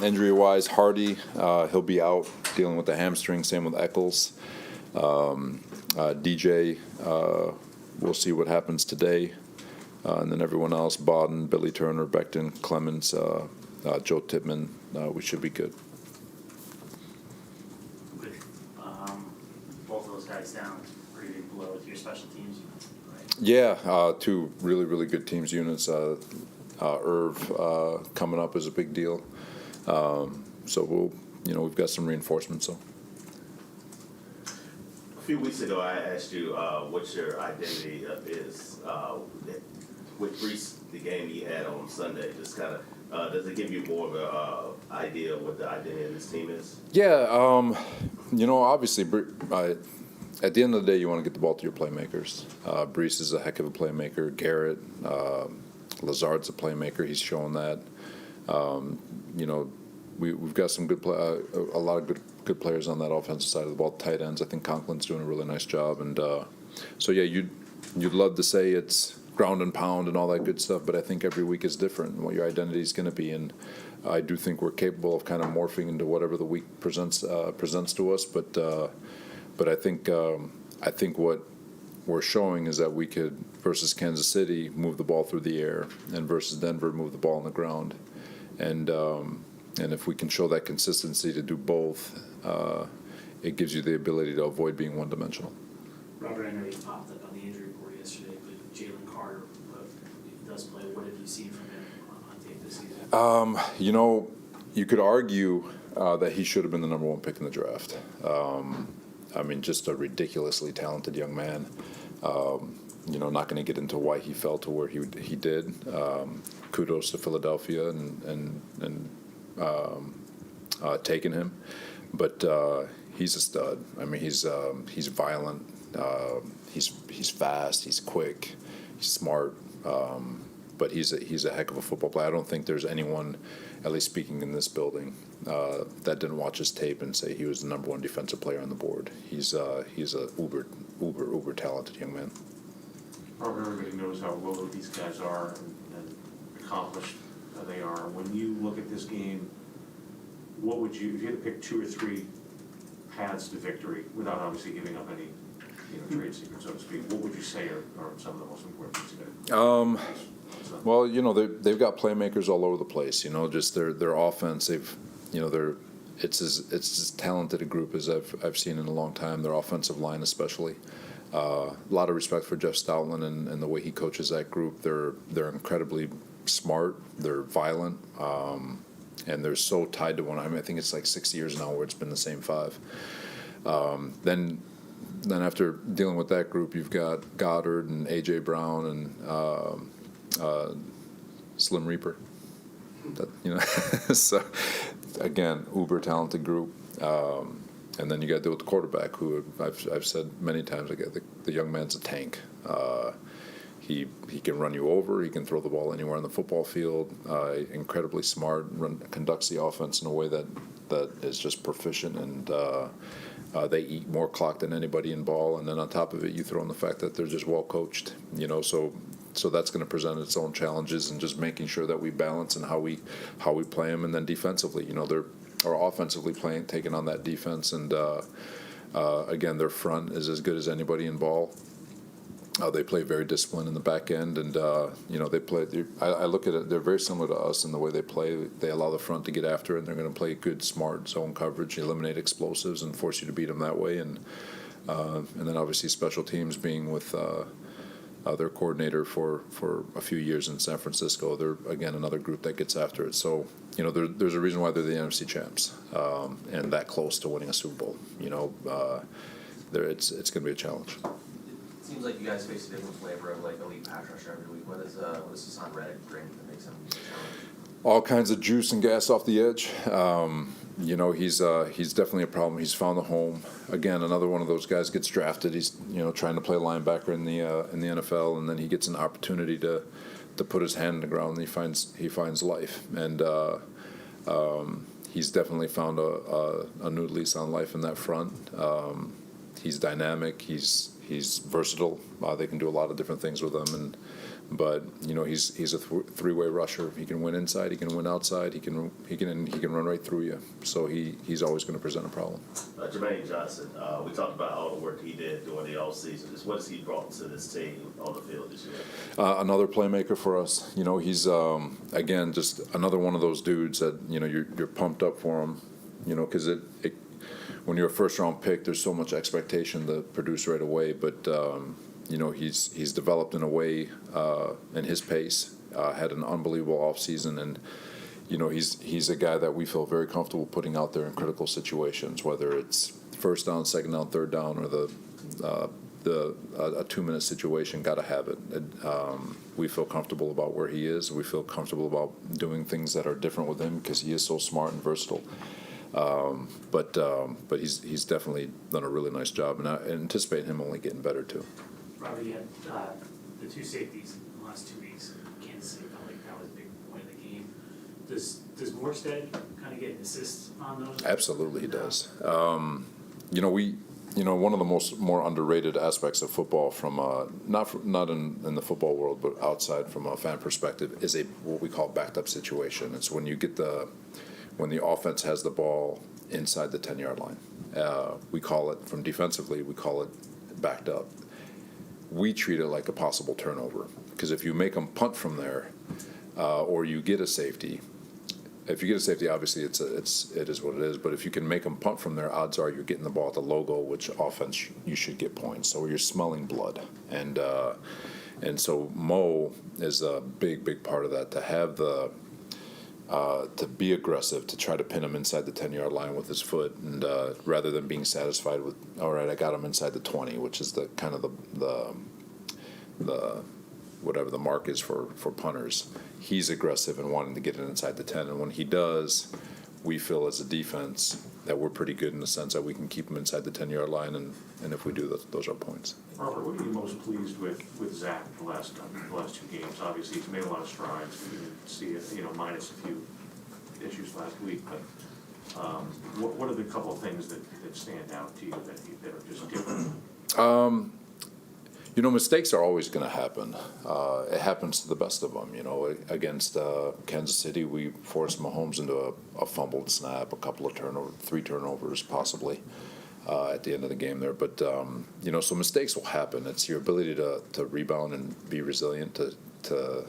Injury-wise, Hardy, he'll be out dealing with the hamstring. Same with Eccles. DJ, we'll see what happens today. And then everyone else, Bodden, Billy Turner, Becton, Clemens, Joe Tippmann, we should be good. With both of those guys down, pretty big blow with your special teams unit, right? Yeah, two really, really good teams units. Irv coming up is a big deal. So we've got some reinforcements. So. A few weeks ago, I asked you what your identity is. With Brees, the game he had on Sunday, just kind of does it give you more of an idea of what the identity of this team is? Yeah, obviously, at the end of the day, you want to get the ball to your playmakers. Brees is a heck of a playmaker. Garrett, Lazard's a playmaker. He's shown that. We've got some good a lot of good players on that offensive side of the ball. Tight ends, I think Conklin's doing a really nice job. And so yeah, you'd love to say it's ground and pound and all that good stuff, but I think every week is different and what your identity is going to be. And I do think we're capable of kind of morphing into whatever the week presents to us. But I think what we're showing is that we could, versus Kansas City, move the ball through the air, and versus Denver, move the ball on the ground. And if we can show that consistency to do both, it gives you the ability to avoid being one-dimensional. Robert, I know you popped up on the injury report yesterday, but Jalen Carter does play. What have you seen from him on tape this season? You could argue that he should have been the number one pick in the draft. Just a ridiculously talented young man. Not going to get into why he fell to where he did. Kudos to Philadelphia and taking him, but he's a stud. He's violent. He's fast. He's quick. He's smart. But he's a heck of a football player. I don't think there's anyone, at least speaking in this building, that didn't watch his tape and say he was the number one defensive player on the board. He's a uber talented young man. Robert, everybody knows how well these guys are and accomplished they are. When you look at this game, what would you, if you had to pick two or three paths to victory, without obviously giving up any trade secrets, so to speak, what would you say are some of the most important things today? Well, they've got playmakers all over the place. Just their offense. It's as talented a group as I've seen in a long time. Their offensive line, especially. A lot of respect for Jeff Stoutland and the way he coaches that group. They're incredibly smart. They're violent, and they're so tied to one. I think it's like 6 years now where it's been the same five. Then after dealing with that group, you've got Goddard and A.J. Brown and Slim Reaper. So again, uber talented group. And then you got to deal with the quarterback, who I've said many times. The young man's a tank. He can run you over. He can throw the ball anywhere on the football field. Incredibly smart. Conducts the offense in a way that is just proficient, and they eat more clock than anybody in ball. And then on top of it, you throw in the fact that they're just well coached. So that's going to present its own challenges, and just making sure that we balance and how we play them, and then defensively, or offensively taking on that defense. And again, their front is as good as anybody in ball. They play very disciplined in the back end, and they play. I look at it; they're very similar to us in the way they play. They allow the front to get after it, and they're going to play good, smart zone coverage, eliminate explosives, and force you to beat them that way. And then obviously special teams, being with their coordinator for a few years in San Francisco. They're, again, another group that gets after it. So, there's a reason why they're the NFC champs, and that close to winning a Super Bowl. It's going to be a challenge. It seems like you guys face a different flavor of elite pass rusher every week. What does Hassan Reddick bring that makes him challenging? All kinds of juice and gas off the edge. He's definitely a problem. He's found a home. Again, another one of those guys gets drafted. He's trying to play linebacker in the NFL, and then he gets an opportunity to put his hand in the ground, and he finds life. And he's definitely found a new lease on life in that front. He's dynamic. He's versatile. They can do a lot of different things with him, and But he's a three-way rusher. He can win inside. He can win outside. He can run right through you. So he's always going to present a problem. Jermaine Johnson, we talked about all the work he did during the offseason. Just what has he brought to this team on the field this year? Another playmaker for us. He's again just another one of those dudes that you're pumped up for him. Because when you're a first-round pick, there's so much expectation to produce right away. But he's developed in a way in his pace. Had an unbelievable offseason, and he's a guy that we feel very comfortable putting out there in critical situations, whether it's first down, second down, third down, or a 2-minute situation. Got to have it. We feel comfortable about where he is. We feel comfortable about doing things that are different with him because he is so smart and versatile. But he's definitely done a really nice job, and I anticipate him only getting better too. Robert, you had the two safeties in the last 2 weeks. Kansas City felt like that was a big point of the game. Does Morstead kind of get an assist on those? Absolutely, he does. One of the more underrated aspects of football, from not in the football world, but outside from a fan perspective, is what we call backed up situation. It's when the offense has the ball inside the 10-yard line. We call it, from defensively, we call it backed up. We treat it like a possible turnover, because if you make them punt from there, or you get a safety. If you get a safety, obviously it is what it is. But if you can make them punt from there, odds are you're getting the ball at the logo, which offense you should get points. So you're smelling blood, and so Mo is a big part of that. To have to be aggressive, to try to pin him inside the 10-yard line with his foot, and rather than being satisfied with, all right, I got him inside the 20, which is the kind of the whatever the mark is for punters. He's aggressive and wanting to get it inside the 10, and when he does, we feel as a defense that we're pretty good in the sense that we can keep him inside the 10-yard line, and if we do, those are points. Robert, what are you most pleased with Zach the last 2 games? Obviously, he's made a lot of strides. You can see it, minus a few issues last week. But what are the couple of things that stand out to you that are just different? Mistakes are always going to happen. It happens to the best of them. Against Kansas City, we forced Mahomes into a fumbled snap, a couple of 3 turnovers possibly at the end of the game there. But, so mistakes will happen. It's your ability to rebound and be resilient, to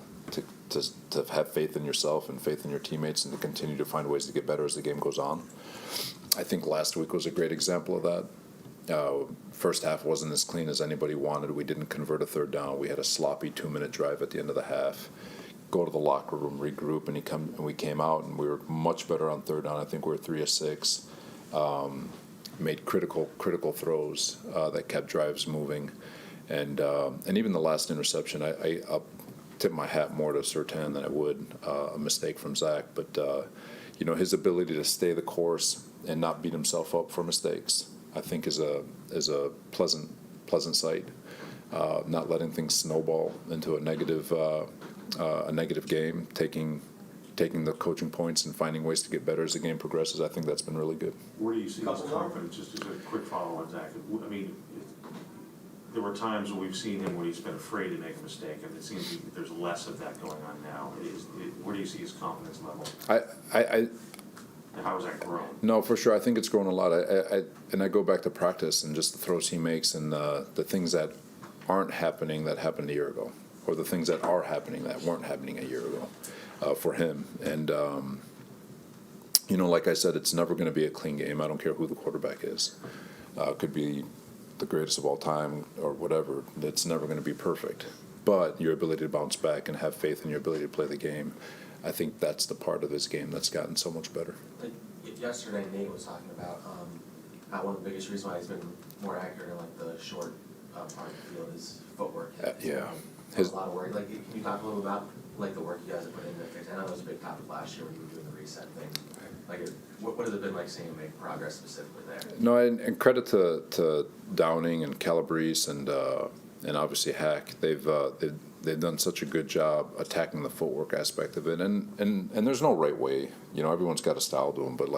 have faith in yourself and faith in your teammates, and to continue to find ways to get better as the game goes on. I think last week was a great example of that. First half wasn't as clean as anybody wanted. We didn't convert a third down. We had a sloppy 2-minute drive at the end of the half. Go to the locker room, regroup, and we came out and we were much better on third down. I think we were 3 of 6. Made critical throws that kept drives moving, and even the last interception, I'll tip my hat more to Surtain than I would a mistake from Zach. But his ability to stay the course and not beat himself up for mistakes, I think is a pleasant sight. Not letting things snowball into a negative game, taking the coaching points and finding ways to get better as the game progresses. I think that's been really good. Where do you see his confidence? Just as a quick follow on Zach. I mean, there were times when we've seen him when he's been afraid to make a mistake, and it seems that there's less of that going on now. Where do you see his confidence level? How has that grown? No, for sure. I think it's grown a lot. I go back to practice and just the throws he makes, and the things that aren't happening that happened a year ago, or the things that are happening that weren't happening a year ago for him. And, like I said, it's never going to be a clean game. I don't care who the quarterback is. Could be the greatest of all time or whatever. It's never going to be perfect. But your ability to bounce back and have faith in your ability to play the game, I think that's the part of this game that's gotten so much better. Like yesterday, Nate was talking about how one of the biggest reasons why he's been more accurate in like the short part of the field is footwork. Yeah. A lot of work. Like, can you talk a little about like the work you guys have put into fix? I know it was a big topic last year when you were doing the reset thing. Like, what has it been like seeing him make progress specifically there? No, and credit to Downing and Calabrese and obviously Hack. They've done such a good job attacking the footwork aspect of it, and there's no right way. Everyone's got a style to them, but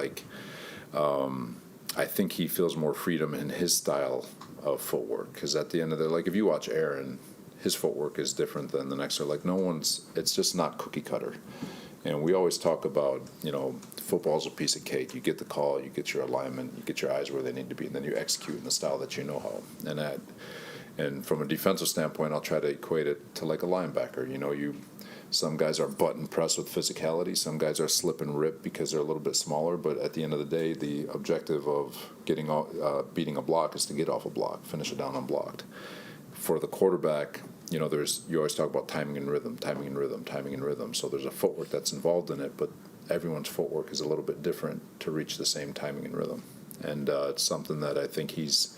I think he feels more freedom in his style of footwork, because at the end of the, like, if you watch Aaron, his footwork is different than the next. Like it's just not cookie cutter. And we always talk about, football's a piece of cake. You get the call, you get your alignment, you get your eyes where they need to be, and then you execute in the style that you know how. And from a defensive standpoint, I'll try to equate it to like a linebacker. Some guys are button press with physicality. Some guys are slip and rip because they're a little bit smaller. But at the end of the day, the objective of beating a block is to get off a block, finish it down unblocked. For the quarterback, you always talk about timing and rhythm. So there's a footwork that's involved in it, but everyone's footwork is a little bit different to reach the same timing and rhythm. And it's something that I think he's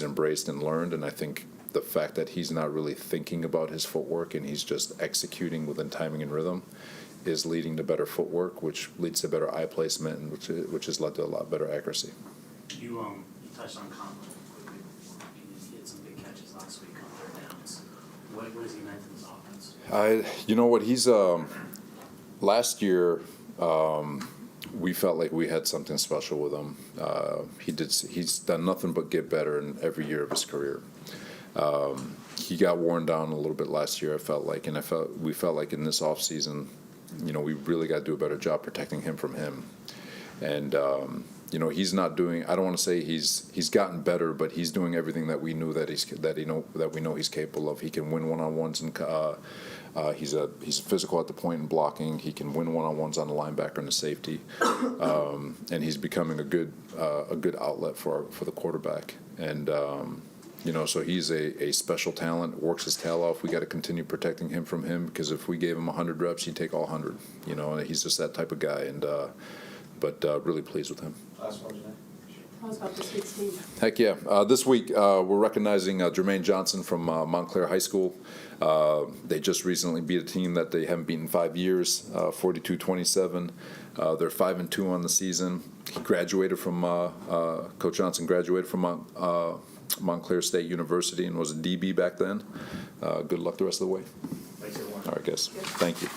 embraced and learned, and I think the fact that he's not really thinking about his footwork and he's just executing within timing and rhythm is leading to better footwork, which leads to better eye placement, and which has led to a lot better accuracy. You touched on Conlon quickly before. He had some big catches last week on third downs. What has he meant to this offense? You know what, he's last year we felt like we had something special with him. He's done nothing but get better in every year of his career. He got worn down a little bit last year, I felt like, and we felt like in this offseason, we really got to do a better job protecting him from him. And he's not doing. I don't want to say he's gotten better, but he's doing everything that we knew that we know he's capable of. He can win one-on-ones, and he's physical at the point in blocking. He can win one-on-ones on the linebacker and the safety, and he's becoming a good outlet for the quarterback. And so he's a special talent, works his tail off. We got to continue protecting him from him, because if we gave him 100 reps, he'd take all 100. And he's just that type of guy. And but really pleased with him. Last one, Janae. Tell us about this week's team. Heck yeah. This week, we're recognizing Jermaine Johnson from Montclair High School. They just recently beat a team that they haven't beaten in 5 years, 42-27. They're 5-2 on the season. He graduated from, Coach Johnson graduated from Montclair State University and was a DB back then. Good luck the rest of the way. Thanks, everyone. All right, guys. Thank you.